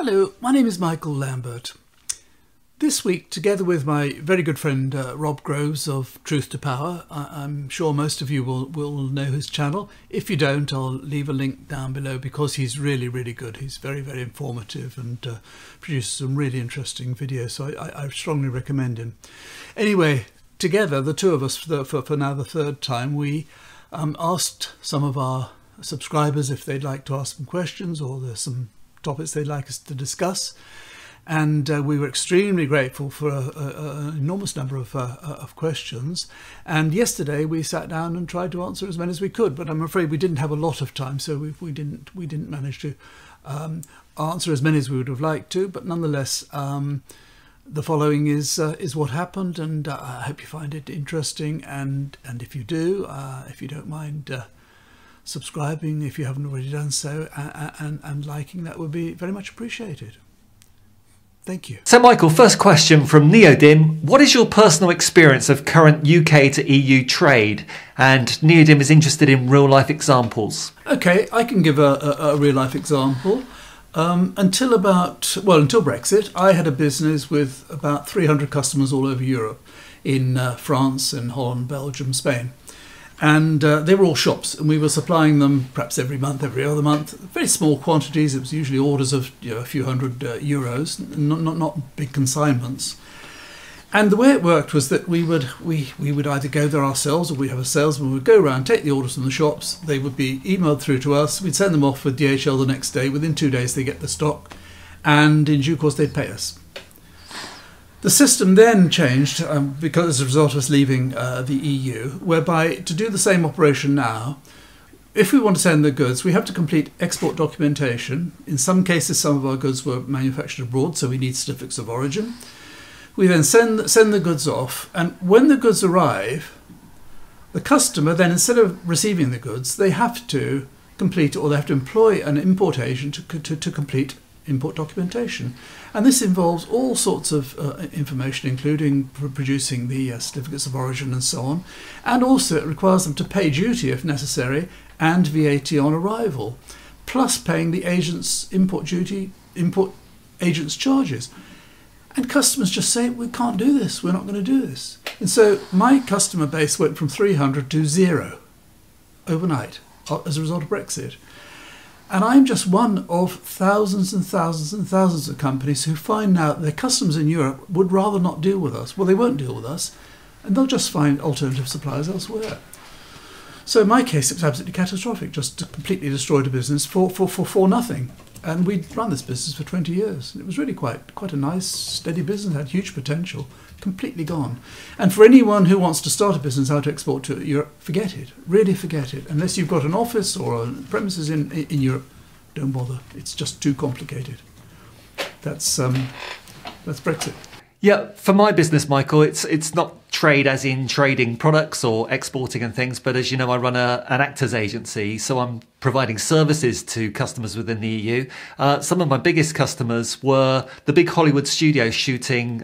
Hello, my name is Michael Lambert. This week, together with my very good friend Rob Groves of Truth to Power, I'm sure most of you will know his channel. If you don't, I'll leave a link down below because he's really, really good. He's very, very informative and produces some really interesting videos, so I strongly recommend him. Anyway, together, the two of us, for now the third time, we asked some of our subscribers if they'd like to ask some questions or there's some topics they'd like us to discuss. And we were extremely grateful for an enormous number of questions. And yesterday we sat down and tried to answer as many as we could, but I'm afraid we didn't have a lot of time, so we didn't manage to answer as many as we would have liked to. But nonetheless, the following is what happened, and I hope you find it interesting. And if you do, if you don't mind subscribing, if you haven't already done so, and liking, that would be very much appreciated. Thank you. So Michael, first question from Neodim. What is your personal experience of current UK to EU trade? And Neodim is interested in real life examples. Okay, I can give a real life example. Until Brexit, I had a business with about 300 customers all over Europe, in France and Holland, Belgium, Spain. And they were all shops, and we were supplying them perhaps every month, every other month, very small quantities. It was usually orders of a few hundred euros, not big consignments. And the way it worked was that we would either go there ourselves, or we'd have a salesman who would go around, take the orders from the shops. They would be emailed through to us. We'd send them off with DHL the next day. Within 2 days, they get the stock, and in due course, they'd pay us. The system then changed because as a result of us leaving the EU, whereby to do the same operation now, if we want to send the goods, we have to complete export documentation. In some cases, some of our goods were manufactured abroad, so we need certificates of origin. We then send the goods off, and when the goods arrive, the customer then, instead of receiving the goods, they have to complete, or they have to employ an import agent to complete import documentation. And this involves all sorts of information, including producing the certificates of origin and so on. And also it requires them to pay duty if necessary and VAT on arrival, plus paying the agent's import duty, import agent's charges. And customers just say, we can't do this, we're not going to do this. And so my customer base went from 300 to 0 overnight as a result of Brexit. And I'm just one of thousands and thousands and thousands of companies who find now their customers in Europe would rather not deal with us. Well, they won't deal with us, and they'll just find alternative suppliers elsewhere. So in my case, it was absolutely catastrophic, just completely destroyed a business for nothing. And we'd run this business for 20 years. It was really quite a nice, steady business, had huge potential, completely gone. And for anyone who wants to start a business how to export to Europe, forget it, really forget it. Unless you've got an office or premises in Europe, don't bother. It's just too complicated. That's Brexit. Yeah, for my business, Michael, it's not trade as in trading products or exporting and things, but as you know, I run an actors agency, so I'm providing services to customers within the EU. Some of my biggest customers were the big Hollywood studios shooting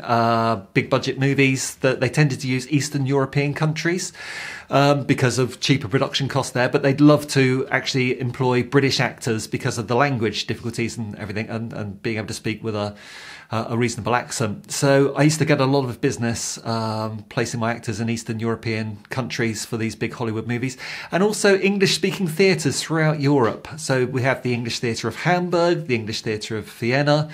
big budget movies that they tended to use Eastern European countries because of cheaper production costs there, but they'd love to actually employ British actors because of the language difficulties and everything, and being able to speak with a reasonable accent. So I used to get a lot of business placing my actors in Eastern European countries for these big Hollywood movies, and also English-speaking theatres throughout Europe. So we have the English Theatre of Hamburg, the English Theatre of Vienna,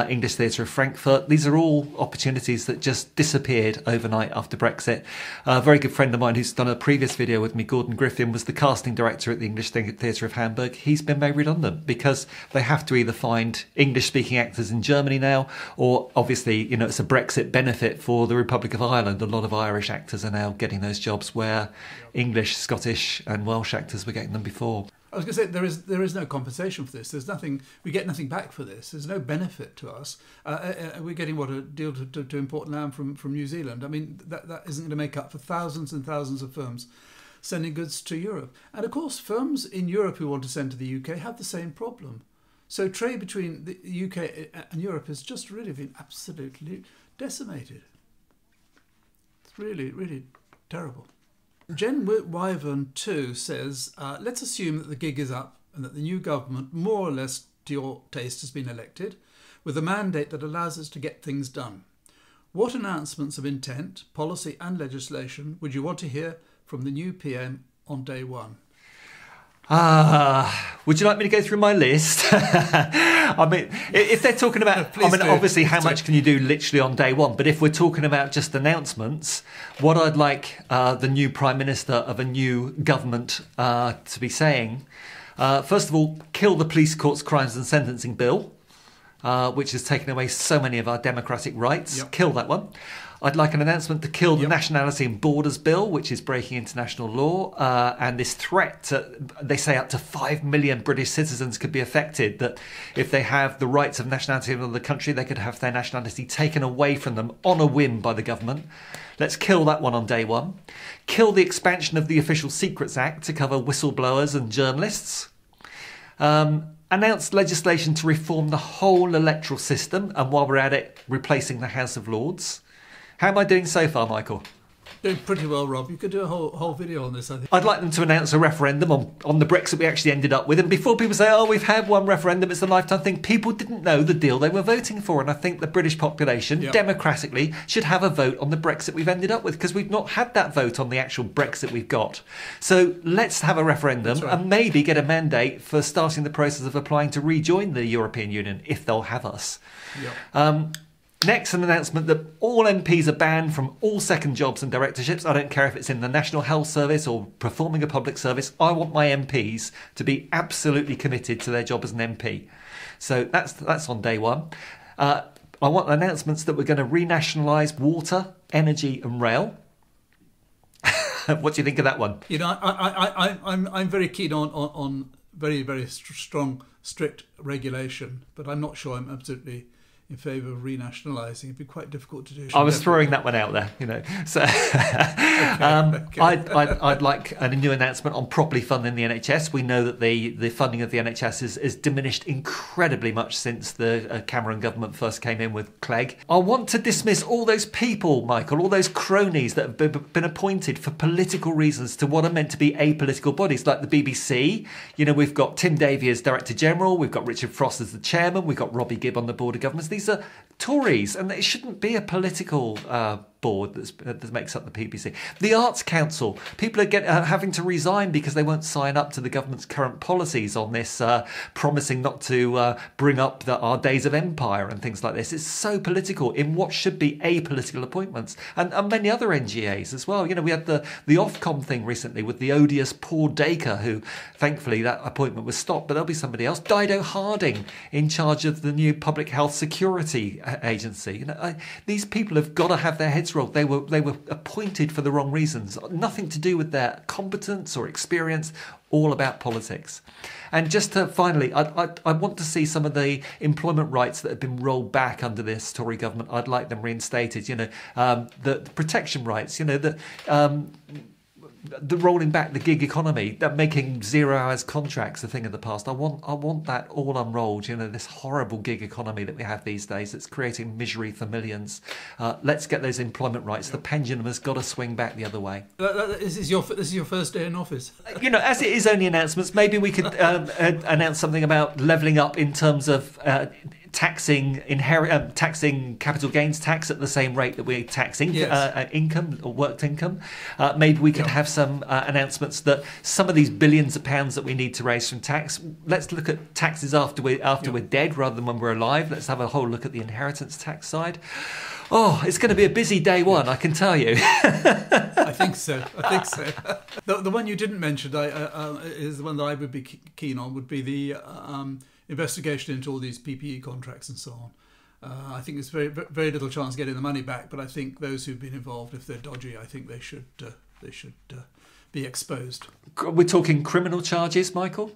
English Theatre of Frankfurt. These are all opportunities that just disappeared overnight after Brexit. A very good friend of mine who's done a previous video with me, Gordon Griffin, was the casting director at the English Theatre of Hamburg. He's been made redundant because they have to either find English-speaking actors in Germany now, or obviously, you know, it's a Brexit benefit for the Republic of Ireland. A lot of Irish actors are now getting those jobs where English, Scottish and Welsh actors were getting them before. I was going to say, there is no compensation for this. There's nothing, we get nothing back for this. There's no benefit to us. We're getting a deal to import lamb from New Zealand. I mean, that isn't going to make up for thousands and thousands of firms sending goods to Europe. And of course, firms in Europe who want to send to the UK have the same problem. So trade between the UK and Europe has just really been absolutely decimated. It's really, really terrible. Jen Wyvern 2 says, let's assume that the gig is up and that the new government more or less to your taste has been elected, with a mandate that allows us to get things done. What announcements of intent, policy and legislation would you want to hear from the new PM on day one? Would you like me to go through my list? I mean, if they're talking about, obviously, how much can you do literally on day one? But if we're talking about just announcements, what I'd like the new Prime Minister of a new government to be saying, first of all, kill the Police Courts, Crimes and Sentencing Bill, which has taken away so many of our democratic rights. Yep. Kill that one. I'd like an announcement to kill the Nationality and Borders Bill, which is breaking international law, and this threat to, they say up to 5 million British citizens could be affected, that if they have the rights of nationality in another country, they could have their nationality taken away from them on a whim by the government. Let's kill that one on day one. Kill the expansion of the Official Secrets Act to cover whistleblowers and journalists. Announced legislation to reform the whole electoral system, and while we're at it, replacing the House of Lords. How am I doing so far, Michael? Doing pretty well, Rob. You could do a whole video on this, I think. I'd like them to announce a referendum on the Brexit we actually ended up with. And before people say, oh, we've had one referendum, it's a lifetime thing, people didn't know the deal they were voting for. And I think the British population, democratically, should have a vote on the Brexit we've ended up with, because we've not had that vote on the actual Brexit we've got. So let's have a referendum and maybe get a mandate for starting the process of applying to rejoin the European Union, if they'll have us. Next, an announcement that all MPs are banned from all second jobs and directorships. I don't care if it's in the National Health Service or performing a public service. I want my MPs to be absolutely committed to their job as an MP. So that's on day one. I want announcements that we're going to renationalise water, energy and rail. What do you think of that one? You know, I'm very keen on very, very strong, strict regulation, but I'm not sure I'm absolutely in favour of renationalising. It'd be quite difficult to do. I was throwing that one out there, you know. So I'd like a new announcement on properly funding the NHS. We know that the funding of the NHS is diminished incredibly much since the Cameron government first came in with Clegg. I want to dismiss all those people, Michael, all those cronies that have been appointed for political reasons to what are meant to be apolitical bodies, like the BBC. You know, we've got Tim Davie as Director General, we've got Richard Frost as the Chairman, we've got Robbie Gibb on the Board of Governors. These are Tories, and it shouldn't be a political board that makes up the PPC. The Arts Council, people are having to resign because they won't sign up to the government's current policies on this, promising not to bring up our days of empire and things like this. It's so political in what should be apolitical appointments, and many other NGAs as well. You know, we had the Ofcom thing recently with the odious Paul Dacre, who thankfully that appointment was stopped, but there'll be somebody else. Dido Harding in charge of the new Public Health Security Agency. You know, these people have got to have their heads rolled. They were appointed for the wrong reasons. Nothing to do with their competence or experience. All about politics. And just to finally, I want to see some of the employment rights that have been rolled back under this Tory government. I'd like them reinstated. You know, the protection rights. You know, the rolling back the gig economy, that making 0 hours contracts a thing of the past. I want that all unrolled. You know, this horrible gig economy that we have these days that's creating misery for millions. Let's get those employment rights. The pendulum has got to swing back the other way. This is your first day in office. You know, as it is only announcements, maybe we could announce something about levelling up in terms of taxing capital gains tax at the same rate that we're taxing income or worked income. Maybe we could have some announcements that some of these billions of pounds that we need to raise from tax, let's look at taxes after we're dead rather than when we're alive. Let's have a whole look at the inheritance tax side. Oh, it's going to be a busy day one, I can tell you. I think so. The one you didn't mention is the one that I would be keen on, would be the investigation into all these PPE contracts and so on. I think there's very, very little chance of getting the money back, but I think those who've been involved, if they're dodgy, I think they should be exposed. We're talking criminal charges, Michael?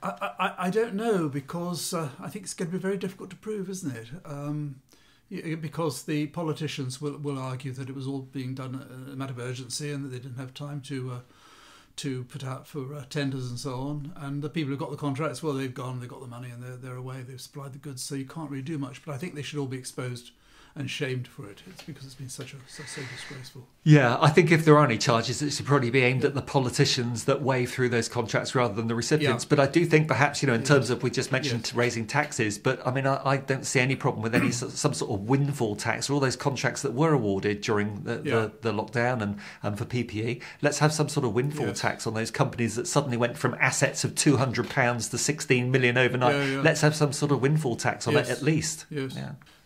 I don't know, because I think it's going to be very difficult to prove, isn't it? Because the politicians will argue that it was all being done a matter of urgency and that they didn't have time to put out for tenders and so on. And the people who got the contracts, well, they've gone, they've got the money and they're away, they've supplied the goods, so you can't really do much. But I think they should all be exposed and shamed for it. It's because it's been so disgraceful. Yeah, I think if there are any charges, it should probably be aimed at the politicians that wave through those contracts rather than the recipients. But I do think perhaps, in terms of, we just mentioned raising taxes, but I mean, I don't see any problem with any some sort of windfall tax for all those contracts that were awarded during the lockdown and for PPE. Let's have some sort of windfall tax on those companies that suddenly went from assets of £200 to 16 million overnight. Let's have some sort of windfall tax on it at least.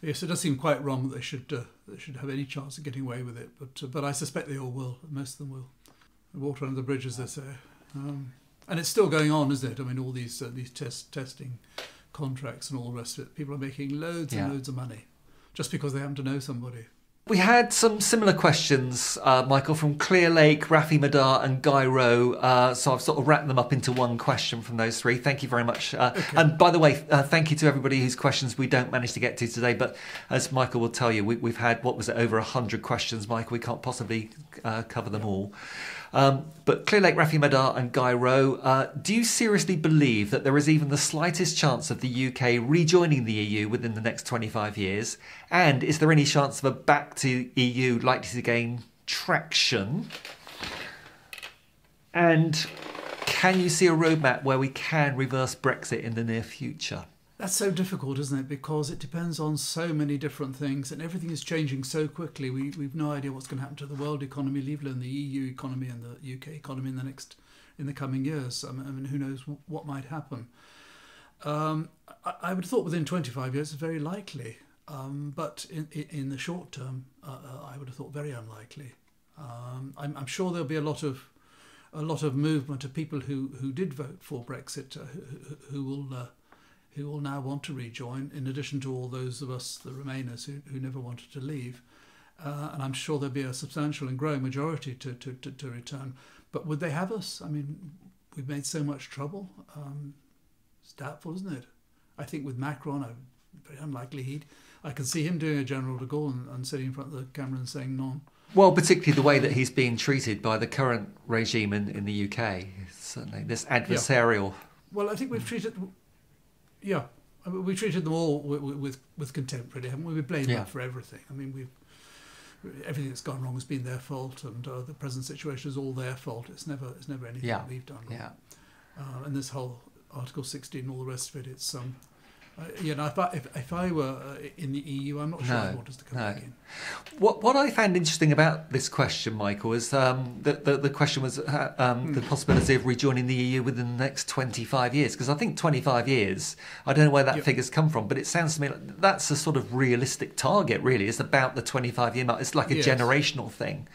Yes, it does seem quite wrong that they should have any chance of getting away with it, but I suspect they all will. Most of them will. The water under the bridge, as they say, and it's still going on, isn't it? I mean, all these testing contracts and all the rest of it. People are making loads and loads of money just because they happen to know somebody. We had some similar questions, Michael, from Clear Lake, Rafi Madar and Guy Rowe. So I've sort of wrapped them up into one question from those three. Thank you very much. And by the way, thank you to everybody whose questions we don't manage to get to today. But as Michael will tell you, we've had, over 100 questions, Michael. We can't possibly cover them all. But Clear Lake, Rafi Madar and Guy Rowe, do you seriously believe that there is even the slightest chance of the UK rejoining the EU within the next 25 years? And is there any chance of a back to EU likely to gain traction? And can you see a roadmap where we can reverse Brexit in the near future? That's so difficult, isn't it? Because it depends on so many different things, and everything is changing so quickly. We've no idea what's going to happen to the world economy, leave alone the EU economy and the UK economy in the coming years. I mean, who knows what might happen? I would have thought within 25 years it's very likely, but in the short term, I would have thought very unlikely. I'm sure there'll be a lot of movement of people who did vote for Brexit, who will now want to rejoin, in addition to all those of us, the Remainers, who never wanted to leave. And I'm sure there'll be a substantial and growing majority to return. But would they have us? I mean, we've made so much trouble. It's doubtful, isn't it? I think with Macron, very unlikely I can see him doing a General de Gaulle and sitting in front of the camera and saying non. Well, particularly the way that he's being treated by the current regime in the UK. Certainly, this adversarial... Well, I think we've treated... Yeah, I mean, we treated them all with contempt, really, haven't we? We blamed them for everything. I mean, everything that's gone wrong has been their fault, and the present situation is all their fault. It's never anything we've done wrong. And this whole Article 16 and all the rest of it, it's if I were in the EU, I'm not sure I'd want us to come back in. What I found interesting about this question, Michael, is the question was the possibility of rejoining the EU within the next 25 years. Because I think 25 years, I don't know where that figure's come from, but it sounds to me like that's a sort of realistic target, really. It's about the 25-year mark. It's like a generational thing.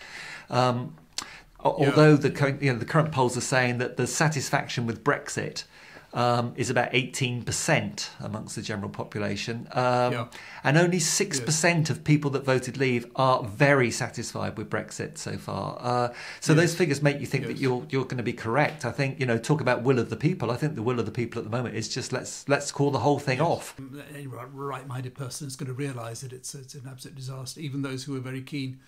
Although the current polls are saying that the satisfaction with Brexit is about 18% amongst the general population. And only 6% of people that voted leave are very satisfied with Brexit so far. So those figures make you think that you're going to be correct. I think, talk about will of the people. I think the will of the people at the moment is just let's call the whole thing off. Any right-minded person is going to be that it's an absolute disaster. Even those who are very keen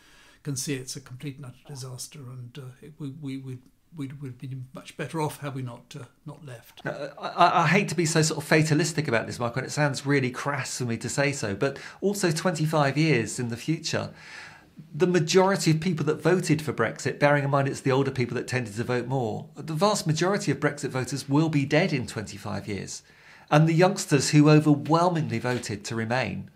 can see it's a complete and utter disaster, and we'd be much better off had we not left. I hate to be so sort of fatalistic about this, Michael, and it sounds really crass for me to say so, but also 25 years in the future, the majority of people that voted for Brexit, bearing in mind it's the older people that tended to vote more, the vast majority of Brexit voters will be dead in 25 years. And the youngsters who overwhelmingly voted to remain,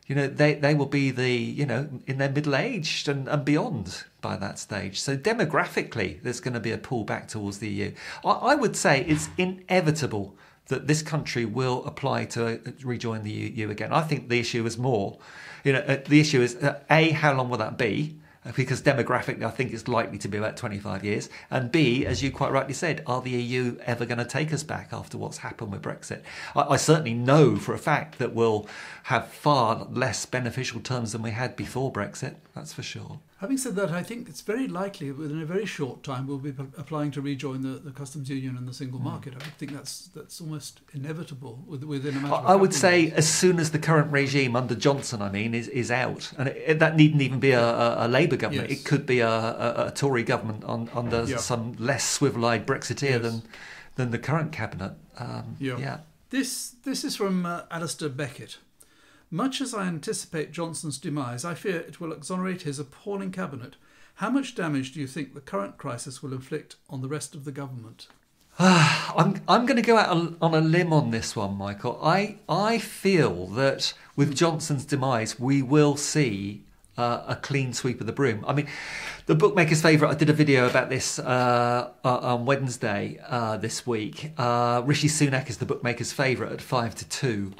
they will be in their middle age and beyond by that stage. So demographically, there's going to be a pull back towards the EU. I would say it's inevitable that this country will apply to rejoin the EU again. I think the issue is more, the issue is, A, how long will that be? Because demographically, I think it's likely to be about 25 years. And B, as you quite rightly said, are the EU ever going to take us back after what's happened with Brexit? I certainly know for a fact that we'll have far less beneficial terms than we had before Brexit, that's for sure. Having said that, I think it's very likely within a very short time we'll be applying to rejoin the customs union and the single market. I think that's almost inevitable within a matter of I would say as soon as the current regime under Johnson, is out, and that needn't even be a Labour government. It could be a Tory government under some less swivel-eyed Brexiteer than the current cabinet. This is from Alistair Beckett. Much as I anticipate Johnson's demise, I fear it will exonerate his appalling cabinet. How much damage do you think the current crisis will inflict on the rest of the government? I'm going to go out on a limb on this one, Michael. I feel that with Johnson's demise, we will see a clean sweep of the broom. I mean, the bookmaker's favourite, I did a video about this on Wednesday this week. Rishi Sunak is the bookmaker's favourite at 5-2.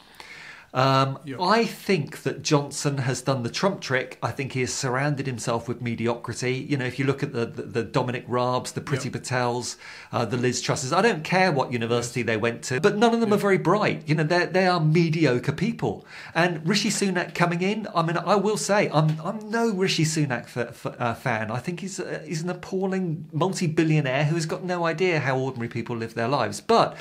I think that Johnson has done the Trump trick. I think he has surrounded himself with mediocrity. You know, if you look at the Dominic Raabs, the Priti Patels, the Liz Trusses, I don't care what university they went to, but none of them are very bright. You know, they are mediocre people. And Rishi Sunak coming in, I mean, I will say, I'm no Rishi Sunak fan. I think he's an appalling multi-billionaire who has got no idea how ordinary people live their lives. But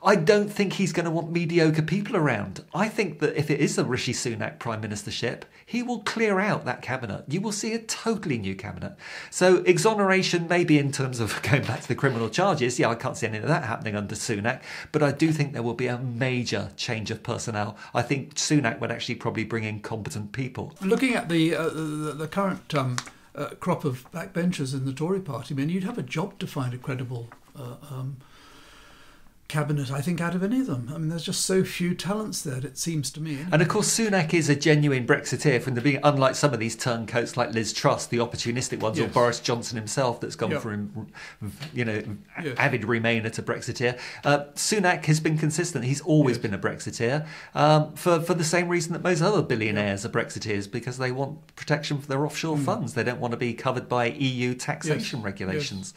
I don't think he's going to want mediocre people around. I think that if it is a Rishi Sunak prime ministership, he will clear out that cabinet. You will see a totally new cabinet. So exoneration, maybe in terms of going back to the criminal charges, yeah, I can't see any of that happening under Sunak, but I do think there will be a major change of personnel. I think Sunak would actually probably bring in competent people. Looking at the current crop of backbenchers in the Tory party, I mean, you'd have a job to find a credible cabinet, I think, out of any of them. I mean, there's just so few talents there, it seems to me. Anyway. And of course, Sunak is a genuine Brexiteer from the beginning, unlike some of these turncoats like Liz Truss, the opportunistic ones, or Boris Johnson himself that's gone from, you know, avid Remainer to Brexiteer. Sunak has been consistent. He's always been a Brexiteer for the same reason that most other billionaires are Brexiteers, because they want protection for their offshore funds. They don't want to be covered by EU taxation regulations.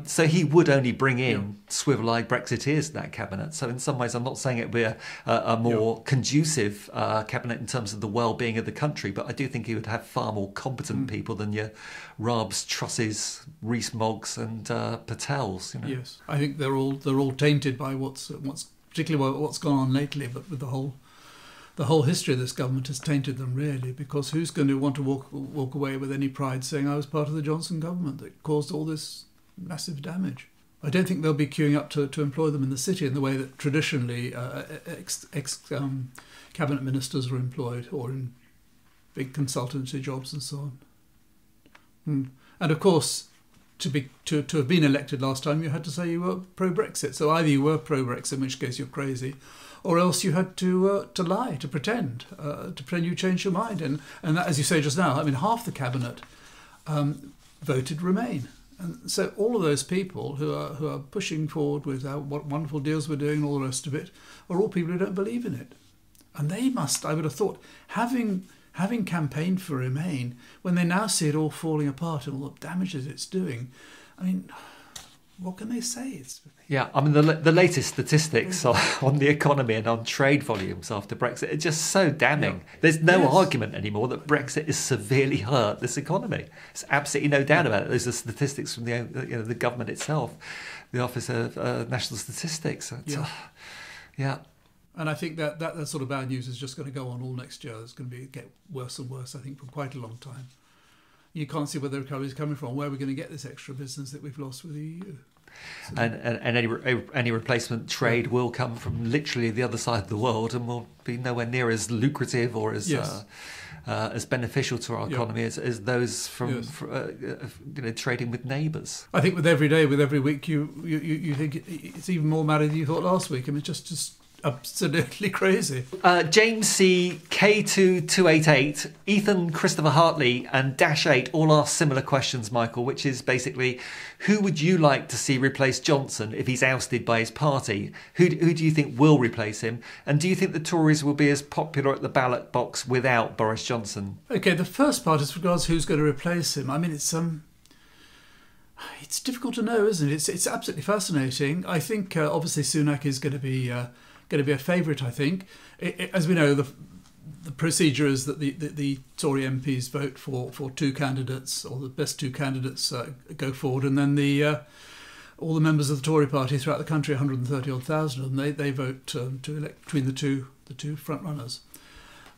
So he would only bring in swivel-eyed Brexiteers to that cabinet. So in some ways, I'm not saying it would be a more conducive cabinet in terms of the well-being of the country, but I do think he would have far more competent people than your Raabs, Trusses, Rees-Moggs and Patels. You know? Yes, I think they're all tainted by what's particularly what's gone on lately, but with the whole history of this government has tainted them, really, because who's going to want to walk away with any pride saying I was part of the Johnson government that caused all this massive damage? I don't think they'll be queuing up to employ them in the city in the way that traditionally cabinet ministers were employed, or in big consultancy jobs and so on. And of course, to have been elected last time, you had to say you were pro-Brexit. So either you were pro-Brexit, in which case you're crazy, or else you had to lie, to pretend you changed your mind. And that, as you say just now, I mean, half the cabinet voted Remain. And so all of those people who are pushing forward with what wonderful deals we're doing and all the rest of it are all people who don't believe in it. And they must, I would have thought, having campaigned for Remain, when they now see it all falling apart and all the damages it's doing, I mean, what can they say? I mean, the latest statistics on the economy and on trade volumes after Brexit are just so damning. There's no argument anymore that Brexit has severely hurt this economy. There's absolutely no doubt about it. Those are statistics from the government itself, the Office of National Statistics. And I think that sort of bad news is just going to go on all next year. It's going to get worse and worse, I think, for quite a long time. You can't see where the recovery is coming from, where we're going to get this extra business that we've lost with the EU. So. And any replacement trade will come from literally the other side of the world and will be nowhere near as lucrative or as beneficial to our economy as those from trading with neighbours. I think with every day, with every week, you think it's even more mad than you thought last week. I mean, just absolutely crazy. James C, K2288, Ethan Christopher Hartley and Dash 8 all ask similar questions, Michael, which is basically, who would you like to see replace Johnson if he's ousted by his party? Who do you think will replace him? And do you think the Tories will be as popular at the ballot box without Boris Johnson? Okay, the first part is regards who's going to replace him. I mean, it's difficult to know, isn't it? It's absolutely fascinating. I think obviously Sunak is going to be a favourite, I think. As we know, the procedure is that the Tory MPs vote for two candidates, or the best two candidates go forward, and then all the members of the Tory party throughout the country, 130,000 of them, they vote to elect between the two front runners.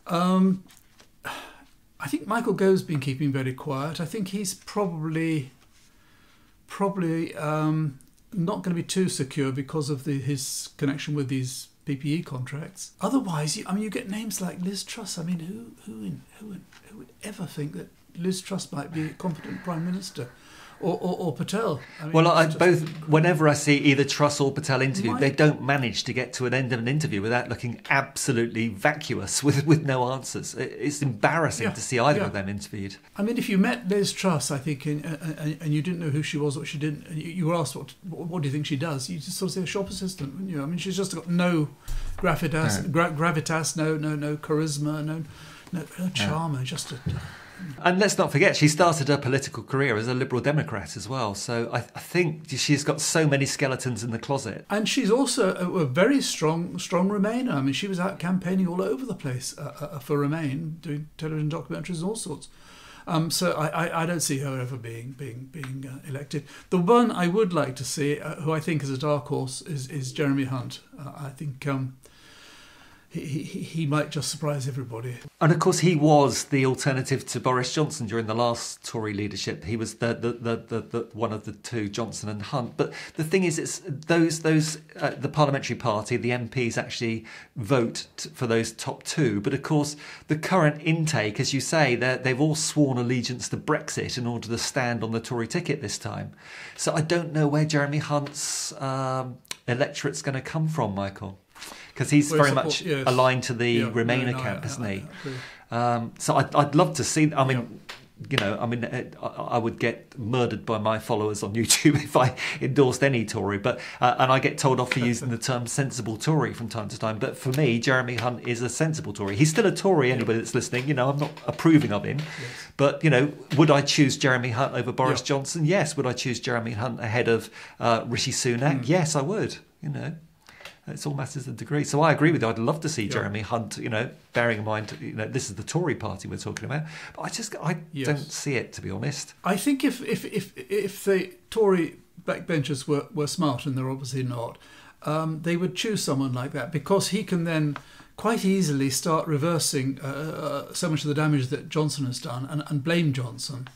I think Michael Gove's been keeping very quiet. I think he's probably not going to be too secure because of his connection with these PPE contracts. Otherwise, you get names like Liz Truss. I mean, who would ever think that Liz Truss might be a competent Prime Minister? Or Patel. I mean, well, whenever I see either Truss or Patel interviewed, they don't manage to get to an end of an interview without looking absolutely vacuous with no answers. It's embarrassing to see either of them interviewed. I mean, if you met Liz Truss, I think, and you didn't know who she was, what she didn't, and you were asked, what do you think she does? You just sort of say a shop assistant, wouldn't you? I mean, she's just got no gravitas, no charisma, no charm, just a... And let's not forget, she started her political career as a Liberal Democrat as well. So I think she's got so many skeletons in the closet. And she's also a very strong Remainer. I mean, she was out campaigning all over the place for Remain, doing television documentaries and all sorts. So I don't see her ever being elected. The one I would like to see, who I think is a dark horse, is Jeremy Hunt. I think... He might just surprise everybody. And of course, he was the alternative to Boris Johnson during the last Tory leadership. He was the one of the two, Johnson and Hunt. But the thing is, it's the parliamentary party, the MPs actually vote for those top two. But of course, the current intake, as you say, they've all sworn allegiance to Brexit in order to stand on the Tory ticket this time. So I don't know where Jeremy Hunt's electorate's going to come from, Michael. Because he's very much aligned to the Remainer camp, isn't he? So I'd love to see. I mean, I would get murdered by my followers on YouTube if I endorsed any Tory. But and I get told off for using the term sensible Tory from time to time. But for me, Jeremy Hunt is a sensible Tory. He's still a Tory. Anybody that's listening, I'm not approving of him. Yes. But would I choose Jeremy Hunt over Boris Johnson? Yes. Would I choose Jeremy Hunt ahead of Rishi Sunak? Yes, I would. It's all matters of degree. So I agree with you. I'd love to see Jeremy Hunt, bearing in mind, this is the Tory party we're talking about. But I don't see it, to be honest. I think if the Tory backbenchers were smart, and they're obviously not, they would choose someone like that, because he can then quite easily start reversing so much of the damage that Johnson has done and blame Johnson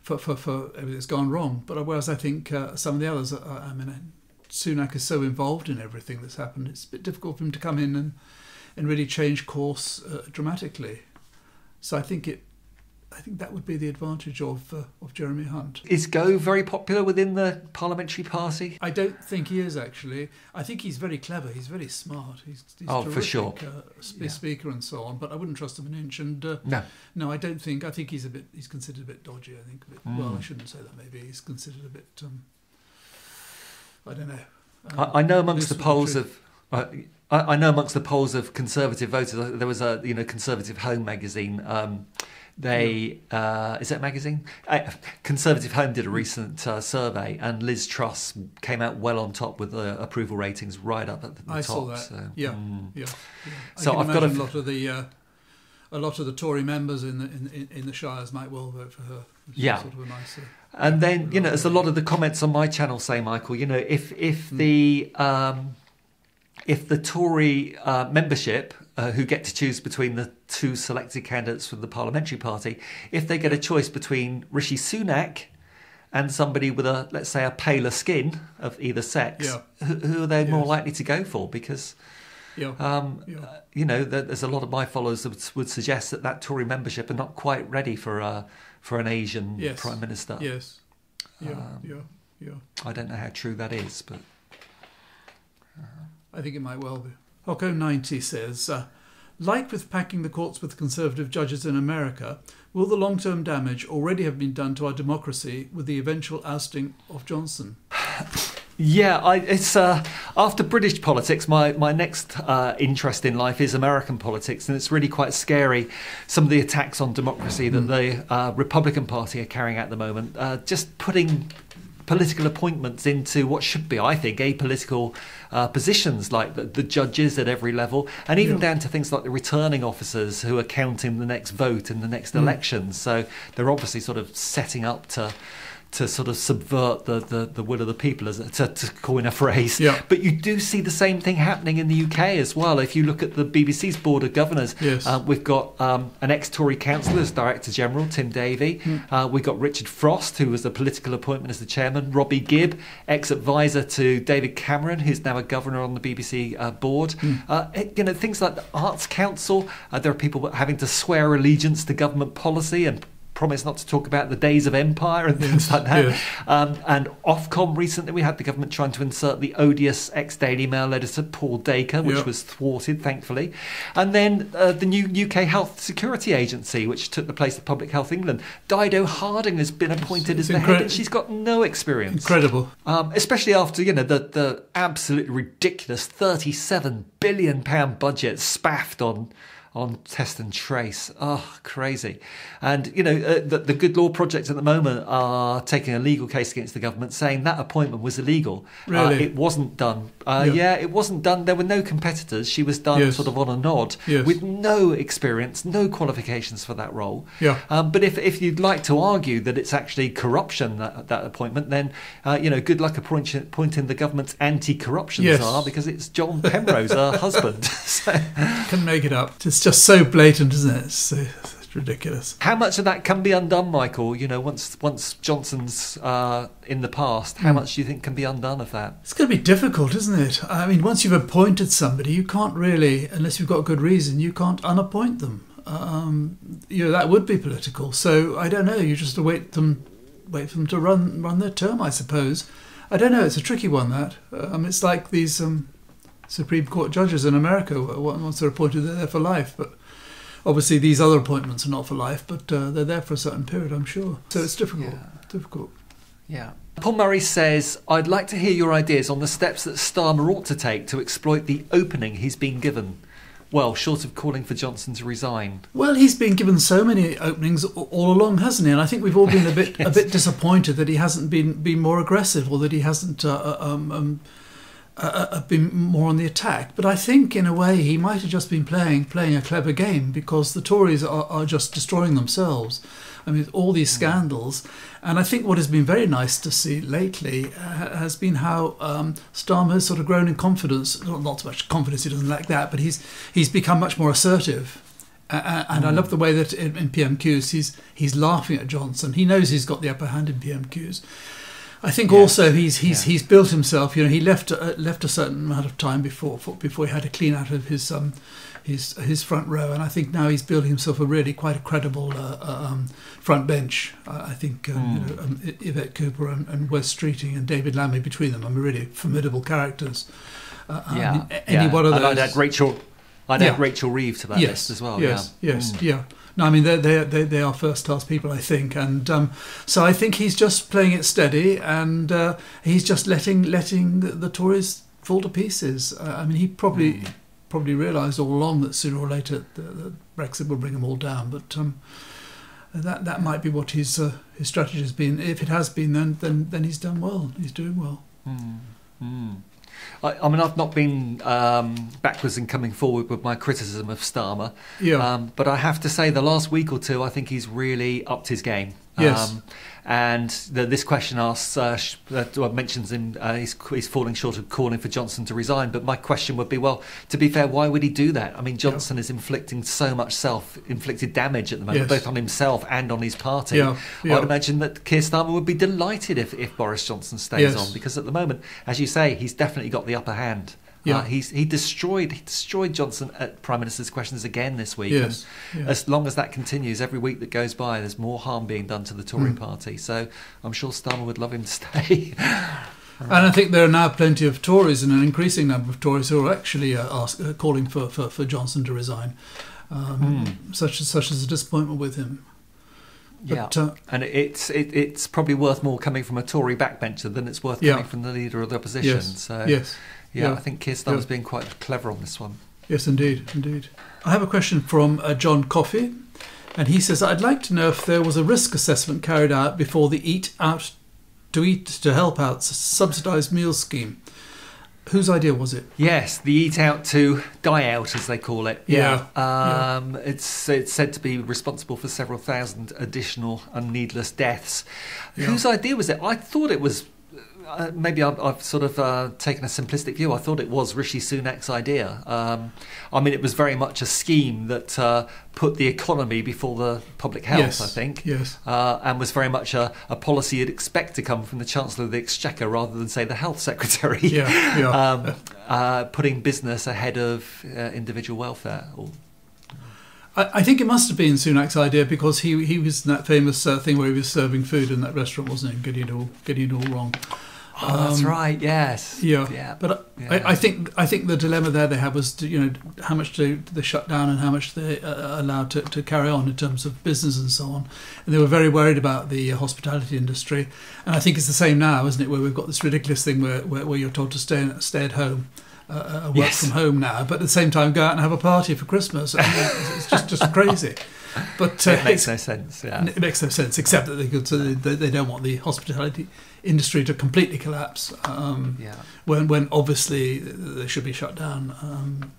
for everything that's gone wrong. But whereas I think some of the others, Sunak is so involved in everything that's happened, it's a bit difficult for him to come in and really change course dramatically. So I think that would be the advantage of Jeremy Hunt. Is Gove very popular within the parliamentary party? I don't think he is, actually. I think he's very clever. He's very smart. He's terrific, for sure. Speaker and so on. But I wouldn't trust him an inch. And no, I don't think. I think he's considered a bit dodgy. I think well, I shouldn't say that. Maybe he's considered a bit. I don't know. I know amongst the polls of. I know amongst the polls of Conservative voters, there was a Conservative Home magazine. Is that a magazine? Conservative Home did a recent survey, and Liz Truss came out well on top with the approval ratings right up at the top. I saw that. So, yeah. So I've got a lot of the Tory members in the shires might well vote for her. Yeah. Sort of a nice, and then as a lot of the comments on my channel say, Michael, if the Tory membership who get to choose between the two selected candidates from the parliamentary party, if they get a choice between Rishi Sunak and somebody with let's say a paler skin of either sex, who are they more likely to go for? Because there's a lot of my followers that would suggest that Tory membership are not quite ready for an Asian Prime Minister. Yes. I don't know how true that is, but I think it might well be. Hocko90 says, like with packing the courts with Conservative judges in America, will the long-term damage already have been done to our democracy with the eventual ousting of Johnson? Yeah, it's after British politics, my next interest in life is American politics, and it's really quite scary, some of the attacks on democracy that the Republican Party are carrying out at the moment, just putting political appointments into what should be, I think, apolitical positions, like the judges at every level, and even down to things like the returning officers who are counting the next vote in the next election. So they're obviously sort of setting up to to sort of subvert the will of the people, as to coin a phrase. Yeah. But you do see the same thing happening in the UK as well. If you look at the BBC's Board of Governors, Yes. we've got an ex-Tory councillor as Director General, Tim Davey. We've got Richard Frost, who was a political appointment as the chairman. Robbie Gibb, ex-advisor to David Cameron, who's now a governor on the BBC board. Things like the Arts Council. There are people having to swear allegiance to government policy and promise not to talk about the days of empire and things like that. Yes. And Ofcom recently, we had the government trying to insert the odious ex-Daily Mail editor Paul Dacre, which was thwarted, thankfully. And then the new UK Health Security Agency, which took the place of Public Health England. Dido Harding has been appointed as the head, and she's got no experience. Incredible. Especially after, the absolutely ridiculous £37 billion budget spaffed on test and trace. Oh, crazy. And, the Good Law Project at the moment are taking a legal case against the government saying that appointment was illegal. Really? It wasn't done. It wasn't done. There were no competitors. She was done sort of on a nod with no experience, no qualifications for that role. Yeah. But if you'd like to argue that it's actually corruption, that appointment, then, good luck appointing the government's anti-corruption czar, because it's John Penrose, her husband. So, Couldn't make it up. It's just so blatant, isn't it? It's ridiculous. how much of that can be undone, Michael? Once Johnson's in the past, how much do you think can be undone of that? It's going to be difficult, isn't it? I mean, once you've appointed somebody, you can't really, unless you've got good reason, you can't unappoint them. That would be political. So I don't know. You just wait for them to run their term, I suppose. I don't know. It's a tricky one. That it's like these Supreme Court judges in America. Once they're appointed, they're there for life. But obviously, these other appointments are not for life, but they're there for a certain period, I'm sure. So it's difficult. Yeah. Difficult. Yeah. Paul Murray says, I'd like to hear your ideas on the steps that Starmer ought to take to exploit the opening he's been given. Well, short of calling for Johnson to resign. Well, he's been given so many openings all along, hasn't he? And I think we've all been a bit disappointed that he hasn't been more aggressive, or that he hasn't been more on the attack. But I think, in a way, he might have just been playing a clever game, because the Tories are just destroying themselves. I mean, all these scandals. And I think what has been very nice to see lately has been how Starmer has sort of grown in confidence. Not so much confidence, he doesn't like that, but he's become much more assertive. And I love the way that in PMQs he's laughing at Johnson. He knows he's got the upper hand in PMQs. I think also he's built himself. He left a certain amount of time before he had to clean out of his front row, and I think now he's building himself a really quite a credible front bench. I think Yvette Cooper and Wes Streeting and David Lammy, between them, are really formidable characters. Any one of those. And I'd add Rachel Reeve to that list as well. Yes. No, I mean they are first class people, I think, and so I think he's just playing it steady, and he's just letting the Tories fall to pieces. I mean, he probably realised all along that sooner or later the Brexit will bring them all down, but that might be what his strategy has been. If it has been, then he's done well. He's doing well. I mean, I've not been backwards in coming forward with my criticism of Starmer. But I have to say, the last week or two, I think he's really upped his game. Yes. And this question asks, mentions him, he's falling short of calling for Johnson to resign. But my question would be, well, to be fair, why would he do that? I mean, Johnson is inflicting so much self-inflicted damage at the moment, both on himself and on his party. I'd imagine that Keir Starmer would be delighted if Boris Johnson stays on, because at the moment, as you say, he's definitely got the upper hand. He destroyed Johnson at Prime Minister's Questions again this week. And as long as that continues, every week that goes by, there's more harm being done to the Tory party. So I'm sure Starmer would love him to stay. And I think there are now plenty of Tories, and an increasing number of Tories, who are actually calling for Johnson to resign. Such as a disappointment with him. But, and it's probably worth more coming from a Tory backbencher than it's worth coming from the leader of the opposition. I think Keir Starmer's being quite clever on this one. Yes, indeed. I have a question from John Coffey, and he says, I'd like to know if there was a risk assessment carried out before the Eat to Help Out subsidised meal scheme. Whose idea was it? Yes, the eat out to die out, as they call it. Yeah. It's said to be responsible for several thousand additional and needless deaths. Yeah. Whose idea was it? I thought it was. Maybe I've sort of taken a simplistic view. I thought it was Rishi Sunak's idea. I mean, it was very much a scheme that put the economy before the public health, Yes, I think. yes. And was very much a policy you'd expect to come from the Chancellor of the Exchequer rather than, say, the Health Secretary. Putting business ahead of individual welfare. I think it must have been Sunak's idea, because he was in that famous thing where he was serving food in that restaurant, wasn't he? Getting it all wrong. Oh, that's right. Yes. Yeah. But I think the dilemma there they had was, how much do they shut down and how much they are allowed to carry on in terms of business and so on. And they were very worried about the hospitality industry. And I think it's the same now, isn't it? Where we've got this ridiculous thing where you're told to stay at home. Work from home now, but at the same time go out and have a party for Christmas. It's just crazy. But it makes no sense. Yeah. It makes no sense, except that they don't want the hospitality industry to completely collapse. When obviously they should be shut down,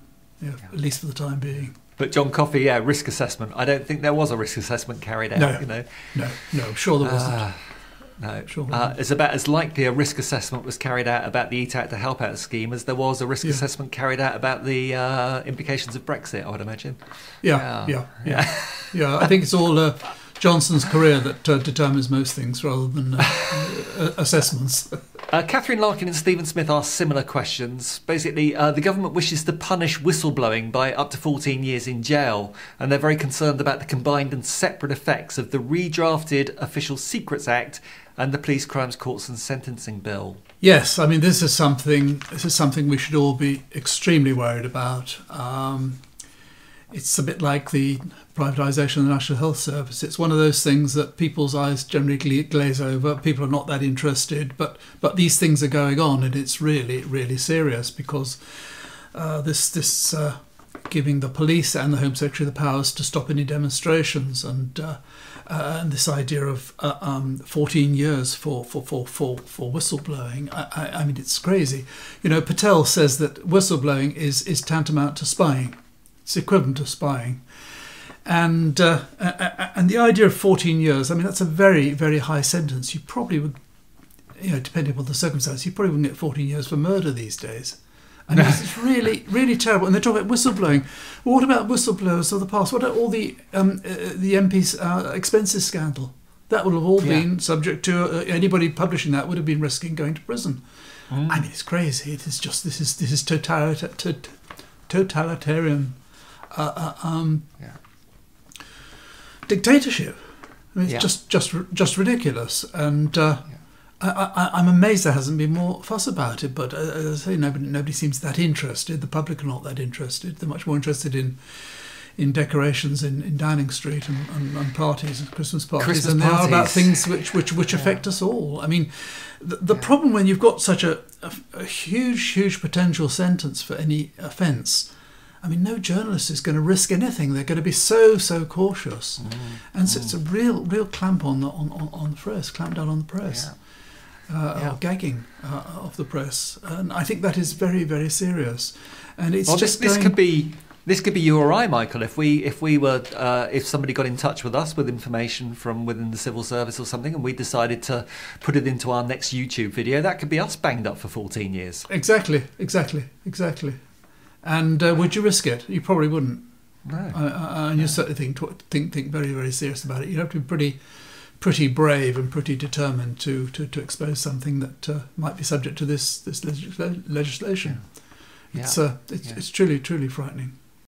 at least for the time being. But John Coffey, risk assessment. I don't think there was a risk assessment carried out. No, I'm sure there wasn't. No, sure. It's about as likely a risk assessment was carried out about the Eat Out to Help Out scheme as there was a risk assessment carried out about the implications of Brexit, I would imagine. Yeah. I think it's all Johnson's career that determines most things rather than assessments. Catherine Larkin and Stephen Smith asked similar questions. Basically, the government wishes to punish whistleblowing by up to 14 years in jail, and they're very concerned about the combined and separate effects of the redrafted Official Secrets Act and the Police Crimes Courts and Sentencing Bill. Yes, I mean this is something we should all be extremely worried about. It's a bit like the privatisation of the National Health Service. It's one of those things that people's eyes generally glaze over. People are not that interested, but these things are going on, and it's really, really serious, because this giving the police and the Home Secretary the powers to stop any demonstrations, and this idea of 14 years for whistleblowing. I mean, it's crazy. Patel says that whistleblowing is tantamount to spying. It's equivalent to spying. And the idea of 14 years, I mean, that's a very, very high sentence. You probably would, depending upon the circumstance, you probably wouldn't get 14 years for murder these days. I mean, it's really, really terrible. And they talk about whistleblowing. Well, what about whistleblowers of the past? What about all the MP's expenses scandal? That would have all been subject to anybody publishing that would have been risking going to prison. I mean, it's crazy. It is just this is totalitarian dictatorship. I mean, it's just ridiculous. And I'm amazed there hasn't been more fuss about it. But as I say, nobody seems that interested. The public are not that interested. They're much more interested in decorations in Downing Street and parties and Christmas parties than they are about things which affect us all. I mean, the problem when you've got such a huge potential sentence for any offence, I mean, no journalist is going to risk anything. They're going to be so cautious, and so it's a real clamp on the press, clamp down on the press, gagging of the press, and I think that is very, very serious. And it's this could be you or I, Michael. If somebody got in touch with us with information from within the civil service or something, and we decided to put it into our next YouTube video, that could be us banged up for 14 years. Exactly. And would you risk it? You probably wouldn't. No. And you certainly think very, very serious about it. You have to be pretty brave and pretty determined to expose something that might be subject to this legislation. It's truly frightening.